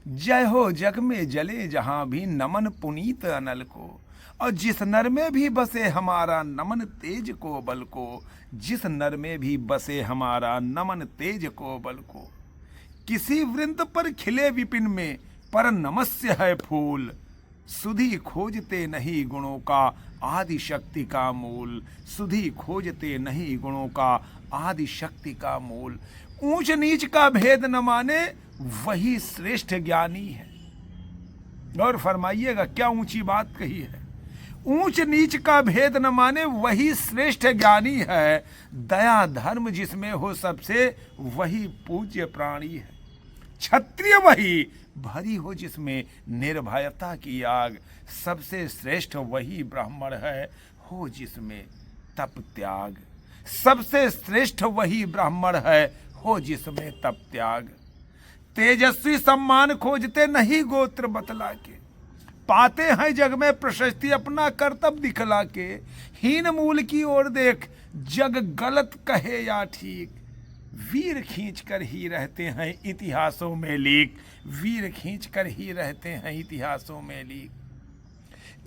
जय हो जग में जले जहां भी नमन पुनीत अनल को। और जिस नर में भी बसे हमारा नमन तेज को बल को। जिस नर में भी बसे हमारा नमन तेज को बल को। किसी वृंद पर खिले विपिन में पर नमस्य है फूल। सुधि खोजते नहीं गुणों का आदि शक्ति का मूल। सुधि खोजते नहीं गुणों का आदि शक्ति का मूल। ऊंच नीच का भेद न माने वही श्रेष्ठ ज्ञानी है। गौर फरमाइएगा क्या ऊंची बात कही है। ऊंच नीच का भेद न माने वही श्रेष्ठ ज्ञानी है। दया धर्म जिसमें हो सबसे वही पूज्य प्राणी है। क्षत्रिय वही भरी हो जिसमें निर्भयता की आग। सबसे श्रेष्ठ वही ब्राह्मण है हो जिसमें तप त्याग। सबसे श्रेष्ठ वही ब्राह्मण है हो जिसमें तप त्याग। तेजस्वी सम्मान खोजते नहीं गोत्र बतला के। पाते हैं जग में प्रशस्ति अपना कर्तव्य दिखला के। हीन मूल की ओर देख जग गलत कहे या ठीक। वीर खींच कर ही रहते हैं इतिहासों में लीक। वीर खींच कर ही रहते हैं इतिहासों में लीक।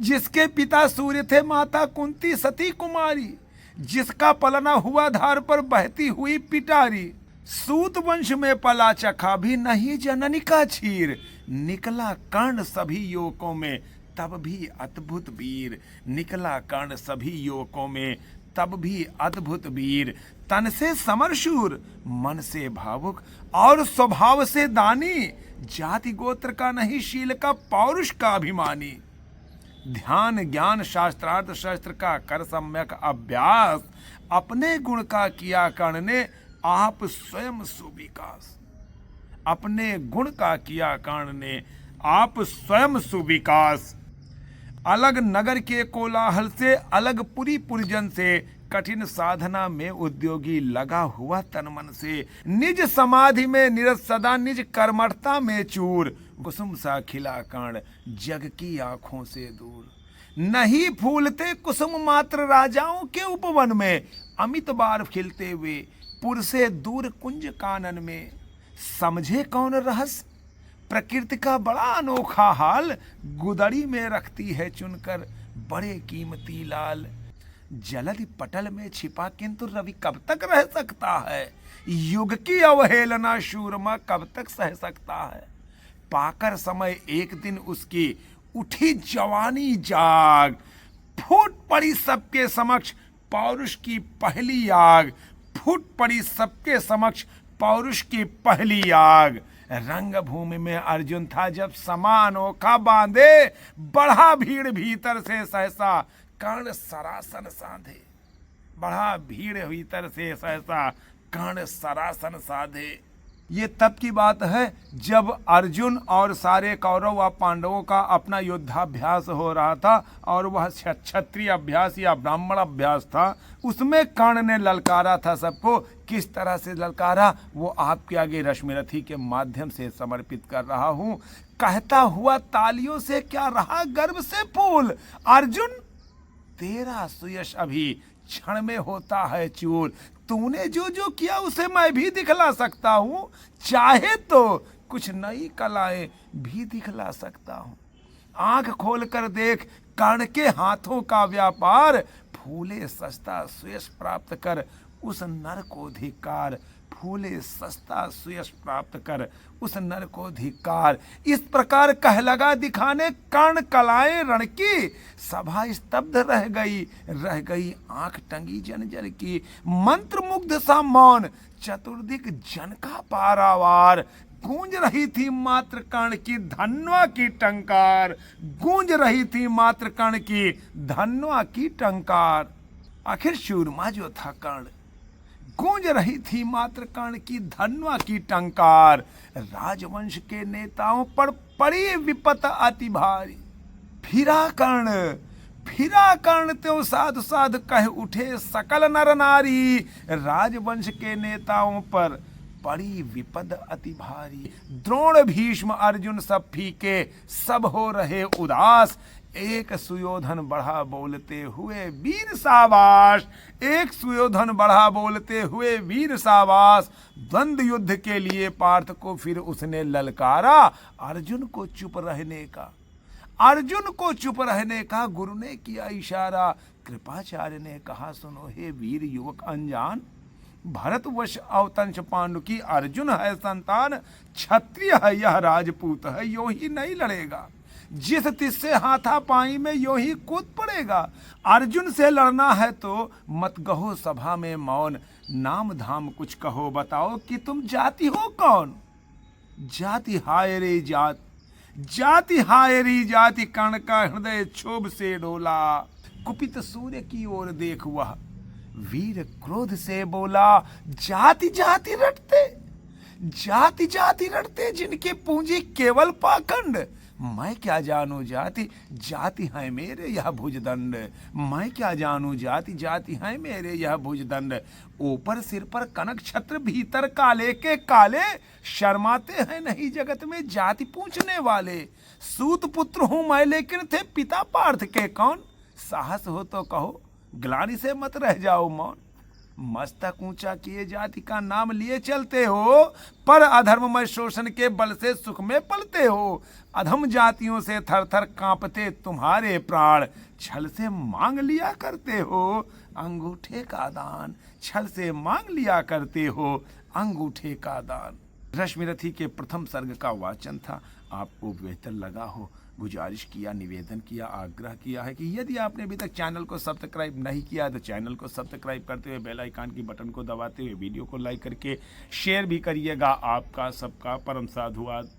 जिसके पिता सूर्य थे माता कुंती सती कुमारी। जिसका पलना हुआ धार पर बहती हुई पिटारी। सूत वंश में पला चखा भी नहीं जननी का क्षीर। निकला कर्ण सभी युवकों में तब भी अद्भुत वीर। निकला कर्ण सभी युवकों में तब भी अद्भुत वीर। तन से समरशूर मन से भावुक और स्वभाव से दानी। जाति गोत्र का नहीं शील का पौरुष का अभिमानी। ध्यान ज्ञान शास्त्रार्थ शस्त्र का कर सम्यक अभ्यास। अपने गुण का किया कर्ण ने आप स्वयं सुविकास। अपने गुण का किया कर्ण ने आप स्वयं सुविकास। अलग नगर के कोलाहल से अलग पुरी पुरजन से। कठिन साधना में उद्योगी लगा हुआ तन मन से। निज समाधि में निरत सदा निज कर्मठता में चूर। कुसुम सा खिला कर्ण जग की आंखों से दूर। नहीं फूलते कुसुम मात्र राजाओं के उपवन में। अमित बार खिलते हुए पुर से दूर कुंज कानन में। समझे कौन रहस्य प्रकृति का बड़ा अनोखा हाल। गुदड़ी में रखती है चुनकर बड़े कीमती लाल। जलधि पटल में छिपा किंतु रवि कब तक रह सकता है। युग की अवहेलना शूरमा कब तक सह सकता है। पाकर समय एक दिन उसकी उठी जवानी जाग। फूट पड़ी सबके समक्ष पौरुष की पहली आग। फूट पड़ी सबके समक्ष पौरुष की पहली आग। रंग भूमि में अर्जुन था जब समा अनोखा बांधे। बढ़ा भीड़ भीतर से सहसा कर्ण सरासन साधे। बढ़ा भीड़ भीतर से सहसा कर्ण सरासन साधे। ये तब की बात है जब अर्जुन और सारे कौरव व पांडवों का अपना युद्धाभ्यास हो रहा था और वह क्षत्रिय अभ्यास या ब्राह्मण अभ्यास था। उसमें कर्ण ने ललकारा था सबको। किस तरह से ललकारा वो आपके आगे रश्मिरथी के माध्यम से समर्पित कर रहा हूं। कहता हुआ तालियों से क्या रहा गर्व से फूल। अर्जुन तेरा सुयश अभी क्षण में होता है चूर। तूने जो जो किया उसे मैं भी दिखला सकता हूं। चाहे तो कुछ नई कलाएं भी दिखला सकता हूं। आंख खोल कर देख कर्ण के हाथों का व्यापार। फूले सस्ता सुयश प्राप्त कर उस नर को धिक्कार। फूले सस्ता सुयश प्राप्त कर उस नर को धिक्कार। इस प्रकार कह लगा दिखाने कर्ण कलाएं रण की। सभा स्तब्ध रह गई आंख टंगी जन जल की। मंत्र मुग्ध सा मौन चतुर्दिक जन का पारावार। गूंज रही थी मात्र कर्ण की धन्वा की टंकार। गूंज रही थी मात्र कर्ण की धन्वा की टंकार। आखिर शूरमा जो था कर्ण गूंज रही थी मात्र कर्ण की धन्वा की टंकार। राजवंश के नेताओं पर पड़ी विपत अति भारी। फिरा कर्ण त्यों साधु साधु कह उठे सकल नर नारी। राजवंश के नेताओं पर पड़ी विपद अति भारी। द्रोण भीष्म अर्जुन सब फीके सब हो रहे उदास। एक सुयोधन बढ़ा बोलते हुए वीर शाबाश, एक सुयोधन बढ़ा बोलते हुए वीर शाबाश। द्वंद्व युद्ध के लिए पार्थ को फिर उसने ललकारा, अर्जुन को चुप रहने का, अर्जुन को चुप रहने का गुरु ने किया इशारा। कृपाचार्य ने कहा, सुनो हे वीर युवक अनजान, भरतवश अवतंश पांडु की अर्जुन है संतान, क्षत्रिय है यह राजपूत है, यो ही नहीं लड़ेगा, जिस तिससे हाथापाई में यो ही कूद पड़ेगा। अर्जुन से लड़ना है तो मत कहो सभा में मौन, नाम धाम कुछ कहो बताओ कि तुम जाति हो कौन। जाति हाय रे जात, जाति हाय रे जाति, कर्ण का हृदय क्षोभ से डोला। कुपित सूर्य की ओर देख वह वीर क्रोध से बोला, जाति जाति रटते, जाति जाति रटते जिनकी पूंजी केवल पाखंड। मैं क्या जानू जाति, जाति है मेरे यह भुजदंड, मैं क्या जानू जाति, जाति है मेरे यह भुजदंड। ऊपर सिर पर कनक छत्र, भीतर काले के काले, शर्माते हैं नहीं जगत में जाति पूछने वाले। सूत पुत्र हूं मैं लेकिन थे पिता पार्थ के कौन, साहस हो तो कहो ग्लानि से मत रह जाओ मौन। मस्तक ऊंचा किए जाति का नाम लिए चलते हो, पर अधर्ममय शोषण के बल से सुख में पलते हो। अधम जातियों से थर थर कांपते तुम्हारे प्राण, छल से मांग लिया करते हो अंगूठे का दान, छल से मांग लिया करते हो अंगूठे का दान। रश्मिरथी के प्रथम सर्ग का वाचन था। आपको बेहतर लगा हो, गुजारिश किया, निवेदन किया, आग्रह किया है कि यदि आपने अभी तक चैनल को सब्सक्राइब नहीं किया तो चैनल को सब्सक्राइब करते हुए बेल आइकन की बटन को दबाते हुए वीडियो को लाइक करके शेयर भी करिएगा। आपका सबका परम साधुवाद।